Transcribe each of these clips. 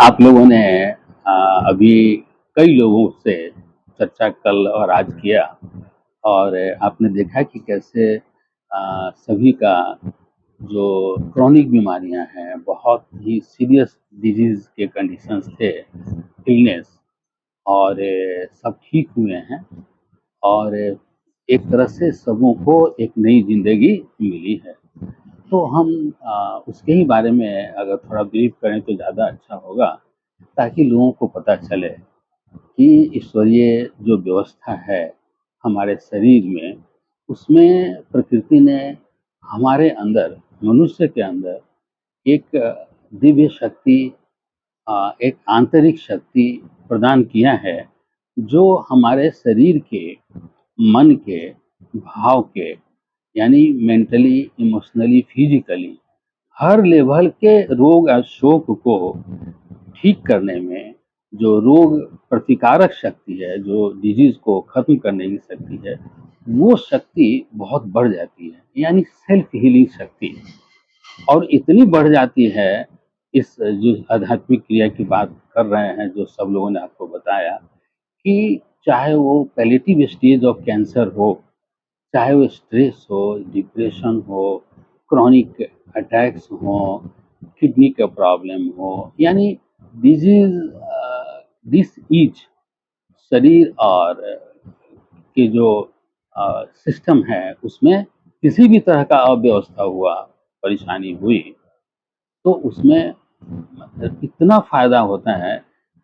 आप लोगों ने अभी कई लोगों से चर्चा कल और आज किया और आपने देखा कि कैसे सभी का जो क्रॉनिक बीमारियां हैं, बहुत ही सीरियस डिजीज के कंडीशंस थे, इलनेस, और सब ठीक हुए हैं और एक तरह से सबों को एक नई जिंदगी मिली है। तो हम उसके ही बारे में अगर थोड़ा ब्रीफ करें तो ज़्यादा अच्छा होगा, ताकि लोगों को पता चले कि ईश्वरीय जो व्यवस्था है हमारे शरीर में, उसमें प्रकृति ने हमारे अंदर, मनुष्य के अंदर एक दिव्य शक्ति, एक आंतरिक शक्ति प्रदान किया है, जो हमारे शरीर के, मन के, भाव के, यानी मेंटली, इमोशनली, फिजिकली हर लेवल के रोग और शोक को ठीक करने में, जो रोग प्रतिकारक शक्ति है, जो डिजीज को खत्म करने की शक्ति है, वो शक्ति बहुत बढ़ जाती है, यानी सेल्फ हीलिंग शक्ति। और इतनी बढ़ जाती है, इस जो आध्यात्मिक क्रिया की बात कर रहे हैं, जो सब लोगों ने आपको बताया, कि चाहे वो पैलिएटिव स्टेज ऑफ कैंसर हो, चाहे वो स्ट्रेस हो, डिप्रेशन हो, क्रॉनिक अटैक्स हो, किडनी का प्रॉब्लम हो, यानी डिजीज, डिस ईच शरीर और के जो सिस्टम है, उसमें किसी भी तरह का अव्यवस्था हुआ, परेशानी हुई, तो उसमें इतना फायदा होता है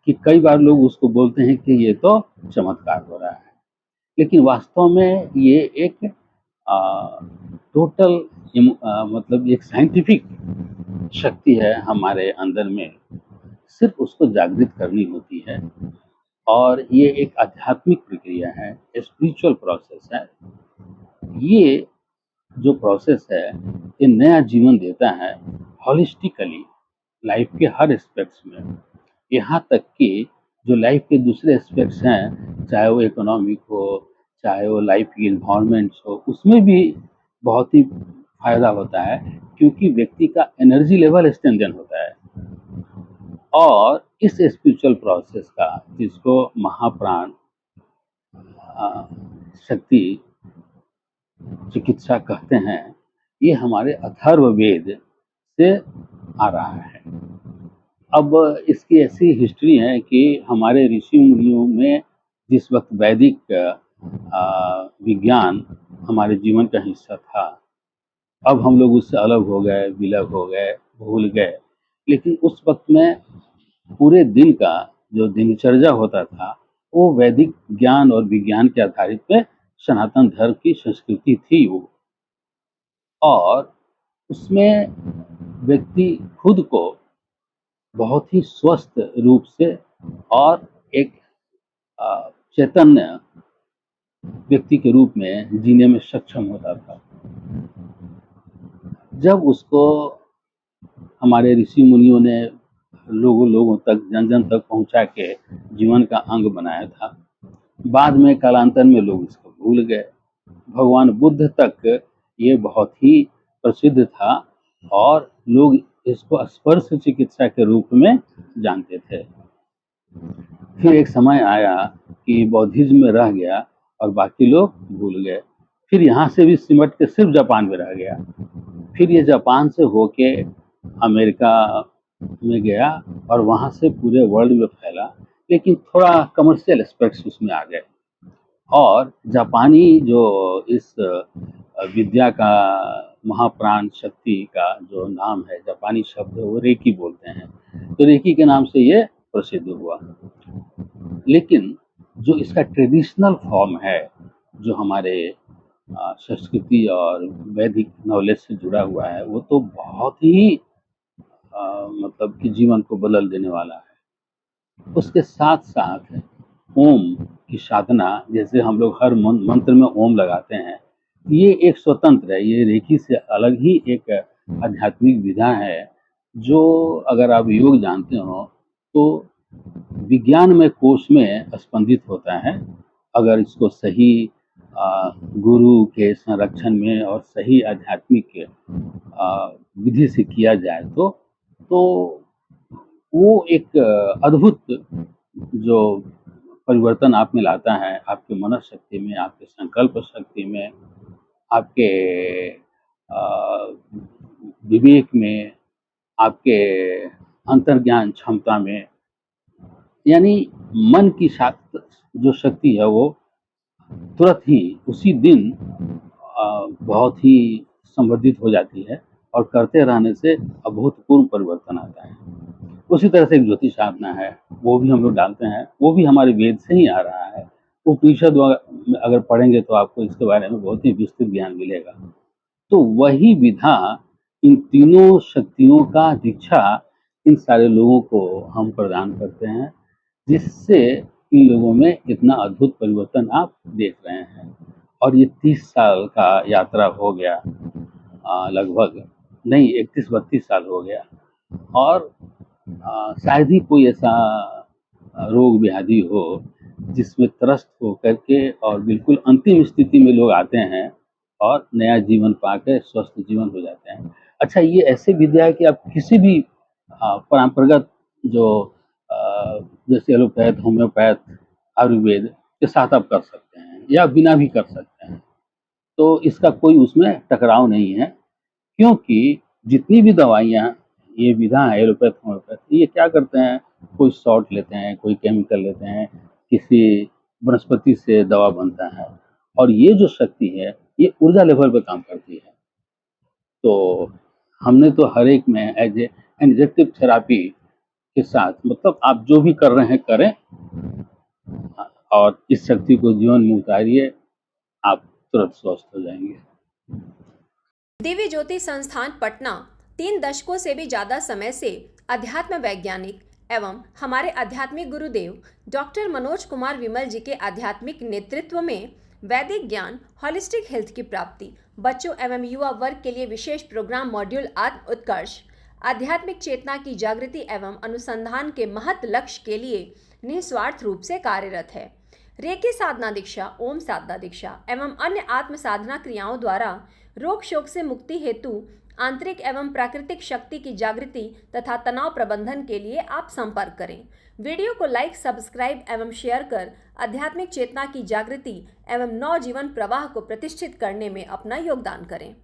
कि कई बार लोग उसको बोलते हैं कि ये तो चमत्कार हो रहा है, लेकिन वास्तव में ये एक टोटल मतलब एक साइंटिफिक शक्ति है हमारे अंदर में, सिर्फ उसको जागृत करनी होती है। और ये एक आध्यात्मिक प्रक्रिया है, स्पिरिचुअल प्रोसेस है। ये जो प्रोसेस है, ये नया जीवन देता है हॉलिस्टिकली लाइफ के हर एस्पेक्ट्स में। यहाँ तक कि जो लाइफ के दूसरे एस्पेक्ट्स हैं, चाहे वो इकोनॉमिक हो, चाहे वो लाइफ की इन्वायरमेंट्स हो, उसमें भी बहुत ही फायदा होता है, क्योंकि व्यक्ति का एनर्जी लेवल स्ट्रेंथन होता है। और इस स्पिरिचुअल प्रोसेस का, जिसको महाप्राण शक्ति चिकित्सा कहते हैं, ये हमारे अथर्ववेद से आ रहा है। अब इसकी ऐसी हिस्ट्री है कि हमारे ऋषि मुनियों में जिस वक्त वैदिक विज्ञान हमारे जीवन का हिस्सा था, अब हम लोग उससे अलग हो गए, विलग हो गए, भूल गए, लेकिन उस वक्त में पूरे दिन का जो दिनचर्या होता था, वो वैदिक ज्ञान और विज्ञान के आधारित पे सनातन धर्म की संस्कृति थी वो। और उसमें व्यक्ति खुद को बहुत ही स्वस्थ रूप से और एक चैतन्य व्यक्ति के रूप में जीने में सक्षम होता था। जब उसको हमारे ऋषि मुनियों ने लोगों तक, जन जन तक पहुंचा के जीवन का अंग बनाया था, बाद में कालांतर में लोग इसको भूल गए। भगवान बुद्ध तक ये बहुत ही प्रसिद्ध था और लोग इसको स्पर्श चिकित्सा के रूप में जानते थे। फिर एक समय आया कि बौद्धिज्म में रह गया और बाकी लोग भूल गए। फिर यहाँ से भी सिमट के सिर्फ जापान में रह गया। फिर ये जापान से होके अमेरिका में गया और वहाँ से पूरे वर्ल्ड में फैला, लेकिन थोड़ा कमर्शियल एस्पेक्ट्स उसमें आ गए। और जापानी जो इस विद्या का, महाप्राण शक्ति का जो नाम है, जापानी शब्द है, वो रेकी बोलते हैं, तो रेकी के नाम से ये प्रसिद्ध हुआ। लेकिन जो इसका ट्रेडिशनल फॉर्म है, जो हमारे संस्कृति और वैदिक नॉलेज से जुड़ा हुआ है, वो तो बहुत ही मतलब कि जीवन को बदल देने वाला है। उसके साथ साथ ओम की साधना, जैसे हम लोग हर मंत्र में ओम लगाते हैं, ये एक स्वतंत्र है, ये रेकी से अलग ही एक आध्यात्मिक विधा है, जो अगर आप योग जानते हो तो विज्ञान में कोश में स्पंदित होता है। अगर इसको सही गुरु के संरक्षण में और सही आध्यात्मिक विधि से किया जाए तो वो एक अद्भुत जो परिवर्तन आप में लाता है, आपके मनोशक्ति में, आपके संकल्प शक्ति में, आपके विवेक में, आपके अंतर्ज्ञान क्षमता में, यानी मन की जो शक्ति है वो तुरंत ही उसी दिन बहुत ही संवर्धित हो जाती है और करते रहने से अभूतपूर्व परिवर्तन आता है। उसी तरह से एक ज्योतिष साधना है, वो भी हम लोग डालते हैं, वो भी हमारे वेद से ही आ रहा है। उपनिषद अगर पढ़ेंगे तो आपको इसके बारे में बहुत ही विस्तृत ज्ञान मिलेगा। तो वही विधा इन तीनों शक्तियों का दीक्षा इन सारे लोगों को हम प्रदान करते हैं, जिससे इन लोगों में इतना अद्भुत परिवर्तन आप देख रहे हैं। और ये 30 साल का यात्रा हो गया, लगभग नहीं 31-32 साल हो गया, और शायद ही कोई ऐसा रोग व्याधि हो जिसमें त्रस्त होकर के और बिल्कुल अंतिम स्थिति में लोग आते हैं और नया जीवन पाके स्वस्थ जीवन हो जाते हैं। अच्छा, ये ऐसी विद्या है कि आप किसी भी परंपरागत जो जैसे एलोपैथ, होम्योपैथ, आयुर्वेद के साथ आप कर सकते हैं या बिना भी कर सकते हैं। तो इसका कोई उसमें टकराव नहीं है, क्योंकि जितनी भी दवाइयाँ ये विधा है एलोपैथ, होम्योपैथ, ये क्या करते हैं, कोई सॉल्ट लेते हैं, कोई केमिकल लेते हैं, किसी वनस्पति से दवा बनता है, और ये जो शक्ति है ये ऊर्जा लेवल पे काम करती है। तो हमने तो हर एक में एज ए एंग्जाइटी थेरेपी के साथ, मतलब आप जो भी कर रहे हैं करें, और इस शक्ति को जीवन में उतारिए, आप तुरंत स्वस्थ हो जाएंगे। दिव्य ज्योति संस्थान पटना 3 दशकों से भी ज्यादा समय से अध्यात्म वैज्ञानिक एवं हमारे आध्यात्मिक गुरुदेव डॉक्टर मनोज कुमार विमल जी के आध्यात्मिक नेतृत्व में वैदिक ज्ञान, हॉलिस्टिक हेल्थ की प्राप्ति, बच्चों एवं युवा वर्ग के लिए विशेष प्रोग्राम मॉड्यूल आत्म उत्कर्ष, आध्यात्मिक चेतना की जागृति एवं अनुसंधान के महत लक्ष्य के लिए निस्वार्थ रूप से कार्यरत है। रेकी साधना दीक्षा, ओम साधना दीक्षा एवं अन्य आत्म साधना क्रियाओं द्वारा रोग शोक से मुक्ति हेतु आंतरिक एवं प्राकृतिक शक्ति की जागृति तथा तनाव प्रबंधन के लिए आप संपर्क करें। वीडियो को लाइक, सब्सक्राइब एवं शेयर कर आध्यात्मिक चेतना की जागृति एवं नव जीवन प्रवाह को प्रतिष्ठित करने में अपना योगदान करें।